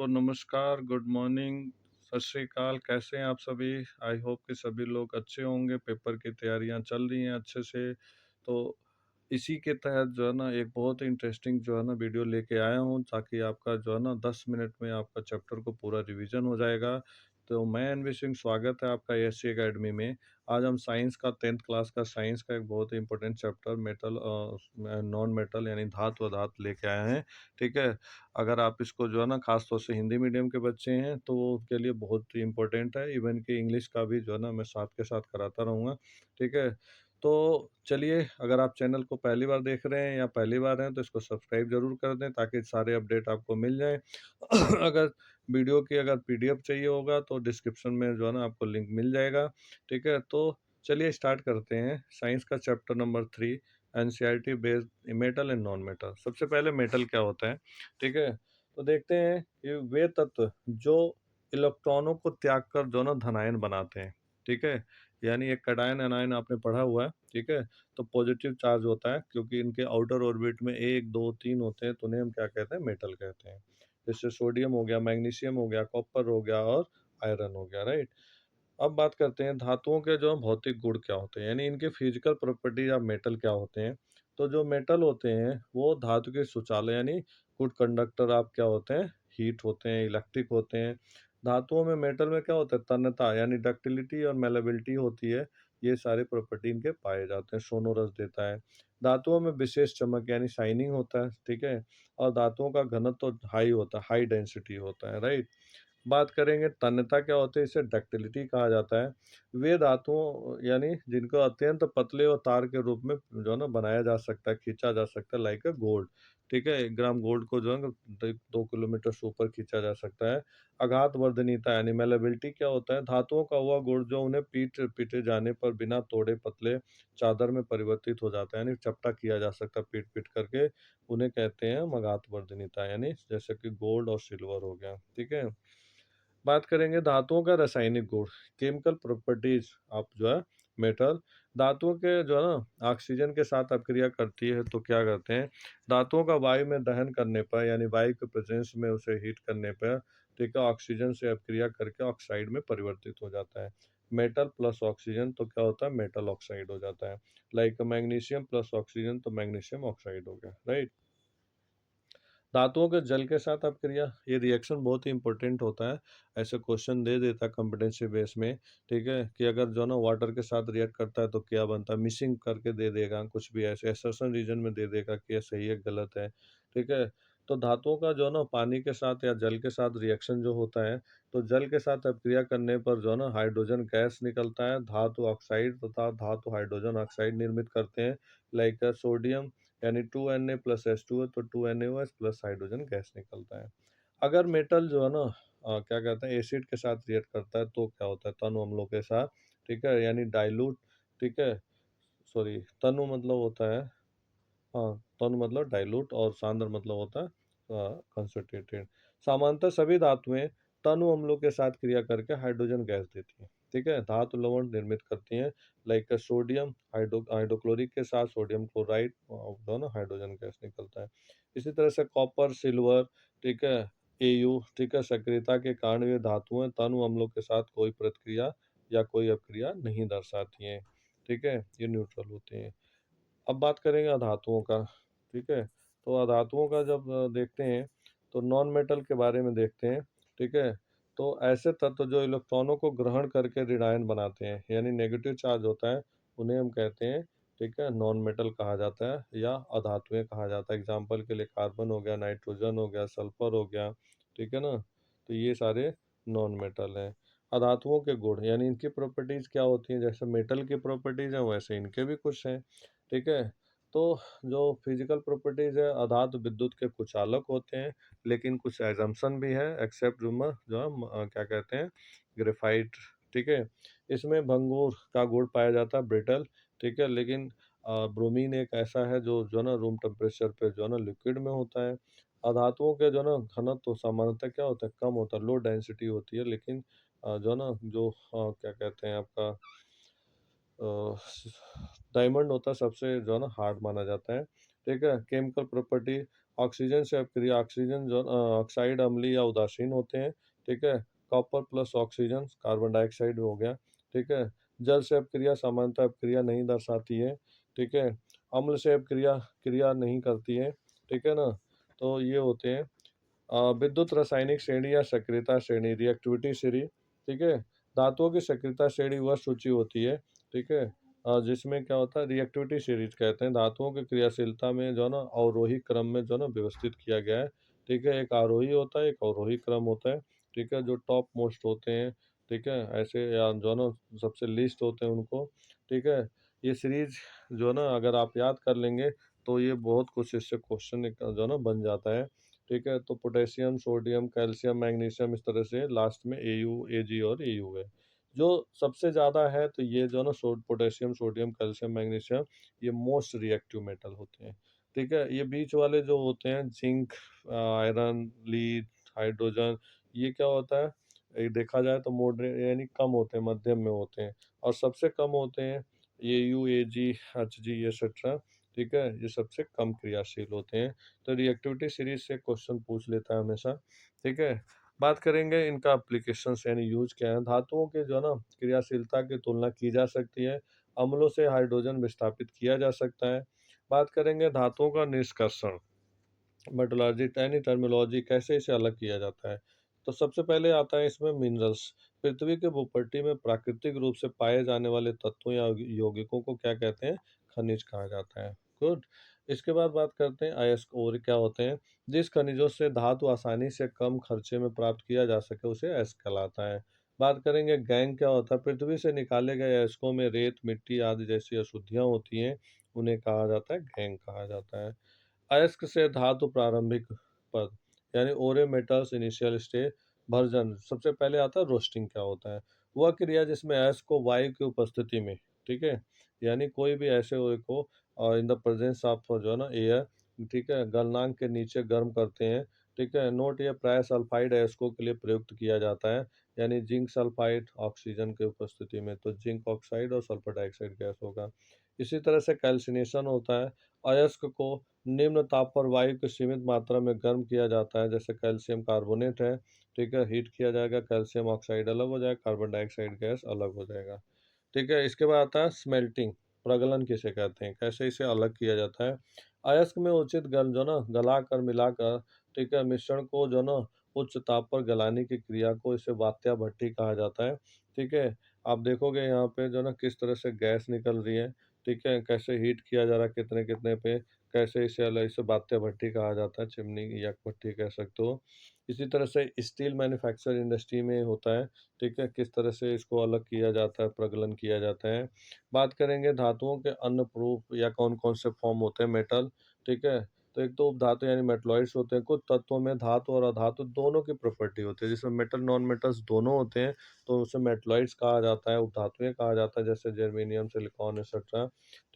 आपको नमस्कार, good morning, सत श्री अकाल, कैसे हैं आप सभी? आई होप कि सभी लोग अच्छे होंगे, पेपर की तैयारियां चल रही हैं अच्छे से। तो इसी के तहत जो है ना एक बहुत ही इंटरेस्टिंग जो है ना वीडियो लेके आया हूँ ताकि आपका जो है ना 10 मिनट में आपका चैप्टर को पूरा रिवीजन हो जाएगा। तो मैं एनवी सिंह, स्वागत है आपका एएससी एकेडमी में। आज हम साइंस का 10th क्लास का साइंस का एक बहुत ही important chapter metal non metal यानी धातु अधातु लेके आए हैं। ठीक है? अगर आप इसको जो है ना ख़ास तौर से हिंदी मीडियम के बच्चे हैं तो वो उनके लिए बहुत ही इम्पोर्टेंट है। इवन कि इंग्लिश का भी जो है ना मैं साथ के साथ कराता रहूँगा। ठीक है? तो चलिए, अगर आप चैनल को पहली बार देख रहे हैं या पहली बार हैं तो इसको सब्सक्राइब ज़रूर कर दें ताकि सारे अपडेट आपको मिल जाएँ। अगर वीडियो की अगर पीडीएफ चाहिए होगा तो डिस्क्रिप्शन में जो है ना आपको लिंक मिल जाएगा। ठीक है? तो चलिए स्टार्ट करते हैं। साइंस का chapter number 3, NCERT based metal and non metal. सबसे पहले मेटल क्या होता है? ठीक है? तो देखते हैं कि वे तत्व जो इलेक्ट्रॉनों को त्याग कर जो ना धनायन बनाते हैं। ठीक है? यानी एक कैटायन एनायन आपने पढ़ा हुआ है। ठीक है? तो पॉजिटिव चार्ज होता है क्योंकि इनके आउटर ऑर्बिट में 1, 2, 3 होते हैं तो उन्हें हम क्या कहते हैं? मेटल कहते हैं। जैसे सोडियम हो गया, मैग्नीशियम हो गया, कॉपर हो गया और आयरन हो गया, राइट? अब बात करते हैं धातुओं के जो भौतिक गुण क्या होते हैं, यानी इनके फिजिकल प्रॉपर्टीज ऑफ मेटल क्या होते हैं। तो जो मेटल होते हैं वो धातु के सुचालक यानी गुड कंडक्टर आप क्या होते हैं, हीट होते हैं, इलेक्ट्रिक होते हैं। धातुओं में मेटल में क्या होता है, तन्यता यानी डक्टिलिटी और मेलेबिलिटी होती है। ये सारे प्रॉपर्टी इनके पाए जाते हैं। सोनोरस देता है। धातुओं में विशेष चमक यानी शाइनिंग होता है। ठीक है? और धातुओं का घनत्व तो हाई होता है, हाई डेंसिटी होता है, राइट? बात करेंगे तन्यता क्या होती है, इसे डक्टिलिटी कहा जाता है। वे धातुओं यानी जिनको अत्यंत पतले और तार के रूप में जो है ना बनाया जा सकता है, खींचा जा सकता है, लाइक अ गोल्ड। ठीक है? 1 ग्राम गोल्ड को जो है 2 किलोमीटर से ऊपर खींचा जा सकता है। आघात वर्धनीयता यानी मेलेबिलिटी क्या होता है, धातुओं का वह गुण जो उन्हें पीटे जाने पर बिना तोड़े पतले चादर में परिवर्तित हो जाता है, यानी चपटा किया जा सकता है पीट पीट करके। उन्हें कहते हैं हम आघात वर्धनीयता, यानी जैसे कि गोल्ड और सिल्वर हो गया। ठीक है? बात करेंगे धातुओं का रासायनिक गुण, केमिकल प्रॉपर्टीज ऑफ जो है मेटल। धातुओं के जो है ना ऑक्सीजन के साथ अपक्रिया करती है तो क्या करते हैं, धातुओं का वायु में दहन करने पर यानी वायु के प्रेजेंस में उसे हीट करने पर, ठीक है, ऑक्सीजन से अपक्रिया करके ऑक्साइड में परिवर्तित हो जाता है। मेटल प्लस ऑक्सीजन तो क्या होता है, मेटल ऑक्साइड हो जाता है। लाइक मैग्नीशियम प्लस ऑक्सीजन तो मैग्नीशियम ऑक्साइड हो गया, राइट? धातुओं के जल के साथ अपक्रिया, ये रिएक्शन बहुत ही इंपॉर्टेंट होता है। ऐसे क्वेश्चन दे देता है कॉम्पिटेंसी बेस में। ठीक है? कि अगर जो ना वाटर के साथ रिएक्ट करता है तो क्या बनता है, मिसिंग करके दे देगा, कुछ भी ऐसे असर्शन रीजन में दे देगा कि ये सही है गलत है। ठीक है? तो धातुओं का जो ना पानी के साथ या जल के साथ रिएक्शन जो होता है, तो जल के साथ अपक्रिया करने पर जो ना हाइड्रोजन गैस निकलता है, धातु ऑक्साइड तथा धातु हाइड्रोजन ऑक्साइड निर्मित करते हैं। लाइक सोडियम यानी 2Na प्लस H2 है तो 2NaOH प्लस हाइड्रोजन गैस निकलता है। अगर मेटल जो है ना क्या कहते हैं एसिड के साथ रिएक्ट करता है तो क्या होता है, तनु अम्लों के साथ। ठीक है? यानी डाइल्यूट। ठीक है? सॉरी, तनु मतलब होता है, हाँ, तनु मतलब डाइल्यूट और सांद्र मतलब होता है कंसंट्रेटेड। सामान्यतः सभी धातुएं तनु अम्लों के साथ क्रिया करके हाइड्रोजन गैस देती हैं। ठीक है? धातु लवण निर्मित करती हैं। लाइक सोडियम हाइड्रोक्लोरिक के साथ सोडियम क्लोराइड जो है ना हाइड्रोजन गैस निकलता है। इसी तरह से कॉपर, सिल्वर, ठीक है, एयू, ठीक है, सक्रियता के कारण ये धातुएं तनु अम्लों के साथ कोई प्रतिक्रिया या कोई अपक्रिया नहीं दर्शाती हैं। ठीक है? ये न्यूट्रल होते हैं। अब बात करेंगे अधातुओं का। ठीक है? तो अधातुओं का जब देखते हैं तो नॉन मेटल के बारे में देखते हैं। ठीक है? तो ऐसे तत्व जो इलेक्ट्रॉनों को ग्रहण करके ऋणायन बनाते हैं यानी नेगेटिव चार्ज होता है, उन्हें हम कहते हैं, ठीक है, नॉन मेटल कहा जाता है या अधातुएं कहा जाता है। एग्जाम्पल के लिए कार्बन हो गया, नाइट्रोजन हो गया, सल्फर हो गया। ठीक है ना? तो ये सारे नॉन मेटल हैं। अधातुओं के गुण यानी इनकी प्रॉपर्टीज क्या होती हैं, जैसे मेटल की प्रॉपर्टीज हैं वैसे इनके भी कुछ हैं। ठीक है? तो जो फिजिकल प्रॉपर्टीज है, अधातु विद्युत के कुचालक होते हैं, लेकिन कुछ एजम्पशन भी है एक्सेप्ट रूमर जो हम क्या कहते हैं, ग्रेफाइट। ठीक है? इसमें भंगुर का गुण पाया जाता है, ब्रिटल। ठीक है? लेकिन ब्रोमीन एक ऐसा है जो ना रूम टेम्परेचर पे जो है ना लिक्विड में होता है। अधातुओं के जो ना घनत्व तो सामान्यतः क्या होता है, कम होता है, लो डेंसिटी होती है, लेकिन जो ना जो क्या कहते हैं आपका डायमंड होता है सबसे जो है ना हार्ड माना जाता है। ठीक है? केमिकल प्रॉपर्टी, ऑक्सीजन से अपक्रिया ऑक्सीजन जो ऑक्साइड अम्लीय या उदासीन होते हैं, ठीक है? Copper plus oxygen carbon dioxide हो गया, ठीक है? जल से अपक्रिया सामान्यतः अपक्रिया नहीं दर्शाती है, ठीक है? अम्ल से अपक्रिया क्रिया नहीं करती है, ठीक है ना? तो ये होते हैं विद्युत रासायनिक श्रेणी या सक्रियता श्रेणी रिएक्टिविटी श्रेणी, ठीक है? धातुओं की सक्रियता श्रेणी वह सूची होती है, ठीक है? जिसमें क्या होता है रिएक्टिविटी सीरीज कहते हैं धातुओं की क्रियाशीलता में जो है ना अवरोही क्रम में जो है ना व्यवस्थित किया गया है, ठीक है? एक आरोही होता है, एक अवरोही क्रम होता है, ठीक है? जो टॉप मोस्ट होते हैं, ठीक है? ऐसे या जो है ना सबसे लीस्ट होते हैं उनको, ठीक है? ये सीरीज जो है ना अगर आप याद कर लेंगे तो ये बहुत कुछ इससे क्वेश्चन जो है ना बन जाता है, ठीक है? तो पोटेशियम, सोडियम, कैल्शियम, मैग्नीशियम इस तरह से लास्ट में एयू, एजी और एयू है। जो सबसे ज़्यादा है तो ये जो है ना पोटेशियम, सोडियम, कैल्शियम, मैग्नीशियम ये मोस्ट रिएक्टिव मेटल होते हैं, ठीक है? ये बीच वाले जो होते हैं जिंक, आयरन, लीड, हाइड्रोजन ये क्या होता है देखा जाए तो मॉडरेट यानी कम होते हैं, मध्यम में होते हैं और सबसे कम होते हैं एयू, एजी, एचजी एक्सेट्रा, ठीक है? ये सबसे कम क्रियाशील होते हैं। तो रिएक्टिविटी सीरीज से क्वेश्चन पूछ लेता है हमेशा, ठीक है? बात करेंगे इनका एप्लीकेशंस यानी यूज क्या है। धातुओं के जो है ना क्रियाशीलता की तुलना की जा सकती है, अम्लों से हाइड्रोजन विस्थापित किया जा सकता है। बात करेंगे धातुओं का निष्कर्षण, मेटलर्जी यानी टर्मिनोलॉजी कैसे इसे अलग किया जाता है। तो सबसे पहले आता है इसमें मिनरल्स, पृथ्वी के भूपट्टी में प्राकृतिक रूप से पाए जाने वाले तत्वों या यौगिकों को क्या कहते हैं, खनिज कहा जाता है। गुड। इसके बाद बात करते हैं अयस्क और क्या होते हैं, जिस खनिजों से धातु आसानी से कम खर्चे में प्राप्त किया जा सके उसे अयस्क कहलाता है। बात करेंगे गैंग क्या होता है, पृथ्वी से निकाले गए अयस्कों में रेत, मिट्टी आदि जैसी अशुद्धियां होती हैं, उन्हें कहा जाता है गैंग कहा जाता है। अयस्क से धातु प्रारंभिक पद यानी ओरे मेटल्स इनिशियल स्टेज वर्जन, सबसे पहले आता है रोस्टिंग क्या होता है, वह क्रिया जिसमें अयस्क को वायु की उपस्थिति में, ठीक है, यानी कोई भी ऐसे ओरे को इन द प्रेजेंस ऑफ जो है ना एयर, ठीक है, गलनांक के नीचे गर्म करते हैं, ठीक है। नोट ये प्राय सल्फाइड अयस्कों के लिए प्रयुक्त किया जाता है, यानी जिंक सल्फाइड ऑक्सीजन की उपस्थिति में, तो जिंक ऑक्साइड और सल्फर डाइऑक्साइड गैस होगा। इसी तरह से कैल्सिनेशन होता है, अयस्क को निम्न ताप पर वायु की सीमित मात्रा में गर्म किया जाता है, जैसे कैल्शियम कार्बोनेट है, ठीक है, हीट किया जाएगा, कैल्शियम ऑक्साइड अलग हो जाएगा, कार्बन डाइऑक्साइड गैस अलग हो जाएगा, ठीक है। इसके बाद आता है स्मेल्टिंग, प्रगलन किसे कहते हैं, कैसे इसे अलग किया जाता है। अयस्क में उचित गल जो ना गलाकर मिलाकर, ठीक है, मिश्रण को जो ना उच्च ताप पर गलाने की क्रिया को इसे वात्या भट्ठी कहा जाता है, ठीक है। आप देखोगे यहाँ पे जो ना किस तरह से गैस निकल रही है, ठीक है, कैसे हीट किया जा रहा है कितने कितने पे, कैसे इसे अलग, इसे वात्या भट्ठी कहा जाता है, चिमनी या भट्ठी कह सकते हो। इसी तरह से स्टील मैन्युफैक्चर इंडस्ट्री में होता है, ठीक है, किस तरह से इसको अलग किया जाता है, प्रगलन किया जाता है। बात करेंगे धातुओं के अन्य प्रूफ या कौन-कौन से फॉर्म होते हैं मेटल, ठीक है। तो एक तो उपधातु यानी मेटलॉइड्स होते हैं, कुछ तत्वों में धातु और अधातु दोनों की प्रॉपर्टी होती है, जिसमें मेटल नॉन मेटल्स दोनों होते हैं, तो उसे मेटलॉइड्स कहा जाता है, उपधातुएँ कहा जाता है, जैसे जर्मेनियम, सिलिकॉन एक्सेट्रा,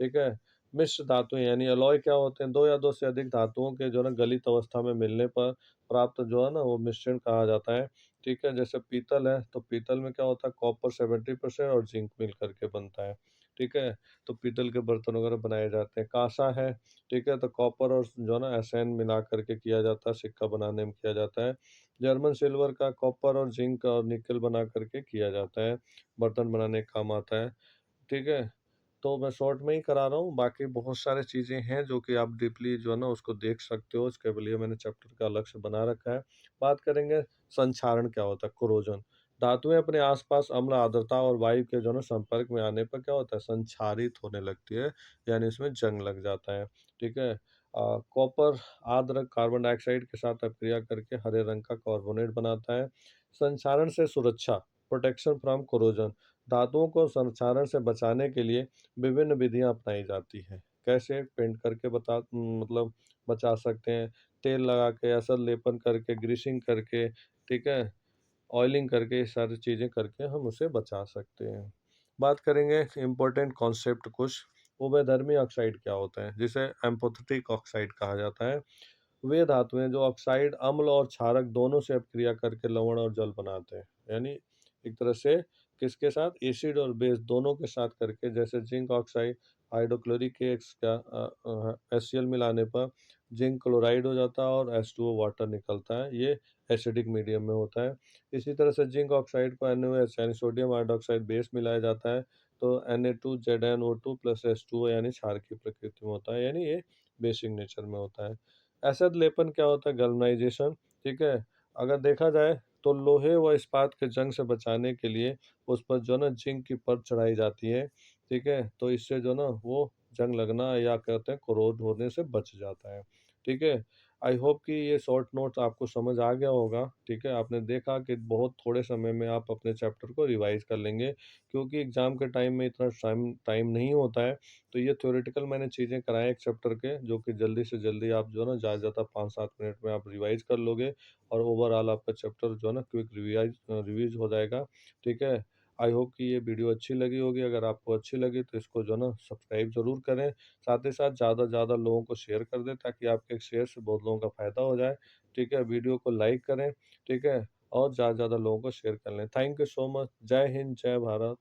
ठीक है। मिश्र धातुएँ यानी अलॉय क्या होते हैं, 2 या 2 से अधिक धातुओं के जो है ना गलित अवस्था में मिलने पर प्राप्त जो है ना वो मिश्रण कहा जाता है, ठीक है। जैसे पीतल है, तो पीतल में क्या होता है कॉपर 70% और जिंक मिल करके बनता है, ठीक है। तो पीतल के बर्तन वगैरह बनाए जाते हैं। काँसा है, ठीक है, तो कॉपर और जो है ना एसएन मिला करके किया जाता है, सिक्का बनाने में किया जाता है। जर्मन सिल्वर का कॉपर और जिंक और निकेल बना करके किया जाता है, बर्तन बनाने के काम आता है, ठीक है। तो मैं शॉर्ट में ही करा रहा हूँ, बाकी बहुत सारी चीज़ें हैं जो कि आप डीपली जो है ना उसको देख सकते हो, उसके लिए मैंने चैप्टर का अलग से बना रखा है। बात करेंगे संक्षारण क्या होता है, कोरोजन। धातुएँ अपने आस-पास अम्ल, आर्द्रता और वायु के जो है ना संपर्क में आने पर क्या होता है, संक्षारित होने लगती है, यानी इसमें जंग लग जाता है, ठीक है। कॉपर आर्द्र कार्बन डाइऑक्साइड के साथ अपक्रिया करके हरे रंग का कार्बोनेट बनाता है। संक्षारण से सुरक्षा, प्रोटेक्शन फ्रॉम कोरोजन, धातुओं को संक्षारण से बचाने के लिए विभिन्न विधियां अपनाई जाती हैं। कैसे पेंट करके मतलब बचा सकते हैं, तेल लगा के, असर लेपन करके, ग्रीसिंग करके, ठीक है, ऑयलिंग करके, ये सारी चीज़ें करके हम उसे बचा सकते हैं। बात करेंगे इम्पोर्टेंट कॉन्सेप्ट कुछ, उभयधर्मी ऑक्साइड क्या होता है, जिसे एम्फोथेटिक ऑक्साइड कहा जाता है। वे धातुएं जो ऑक्साइड अम्ल और क्षारक दोनों से अपक्रिया करके लवण और जल बनाते हैं, यानी एक तरह से किसके साथ, एसिड और बेस दोनों के साथ करके, जैसे जिंक ऑक्साइड हाइड्रोक्लोरिक एस का HCl मिलाने पर जिंक क्लोराइड हो जाता है और H2O वाटर निकलता है, ये एसिडिक मीडियम में होता है। इसी तरह से जिंक ऑक्साइड को NaOH यानी सोडियम हाइड्रॉक्साइड बेस मिलाया जाता है, तो Na2ZnO2 प्लस H2O यानी क्षार की प्रकृति में होता है, यानी ये बेसिक नेचर में होता है। एसिड लेपन क्या होता है? गैल्वेनाइजेशन, ठीक है? अगर देखा जाए तो लोहे व इस्पात के जंग से बचाने के लिए उस पर जो है ना जिंक की परत चढ़ाई जाती है, ठीक है? तो इससे जो ना वो जंग लगना या कहते हैं कोरोड होने से बच जाता है, ठीक है? आई होप कि ये शॉर्ट नोट्स आपको समझ आ गया होगा, ठीक है? आपने देखा कि बहुत थोड़े समय में आप अपने चैप्टर को रिवाइज़ कर लेंगे, क्योंकि एग्ज़ाम के टाइम में इतना टाइम टाइम नहीं होता है, तो ये थ्योरेटिकल मैंने चीज़ें कराएँ एक चैप्टर के, जो कि जल्दी से जल्दी आप जो है ना ज़्यादा 5-7 मिनट में आप रिवाइज़ कर लोगे और ओवरऑल आपका चैप्टर जो है ना क्विक रिवीज़ हो जाएगा, ठीक है? आई होप कि ये वीडियो अच्छी लगी होगी, अगर आपको अच्छी लगी तो इसको जो है ना सब्सक्राइब ज़रूर करें, साथ ही साथ ज़्यादा से ज़्यादा लोगों को शेयर कर दें ताकि आपके एक शेयर से बहुत लोगों का फ़ायदा हो जाए, ठीक है? वीडियो को लाइक करें, ठीक है? और ज़्यादा से ज़्यादा लोगों को शेयर कर लें। Thank you so much. जय हिंद, जय भारत।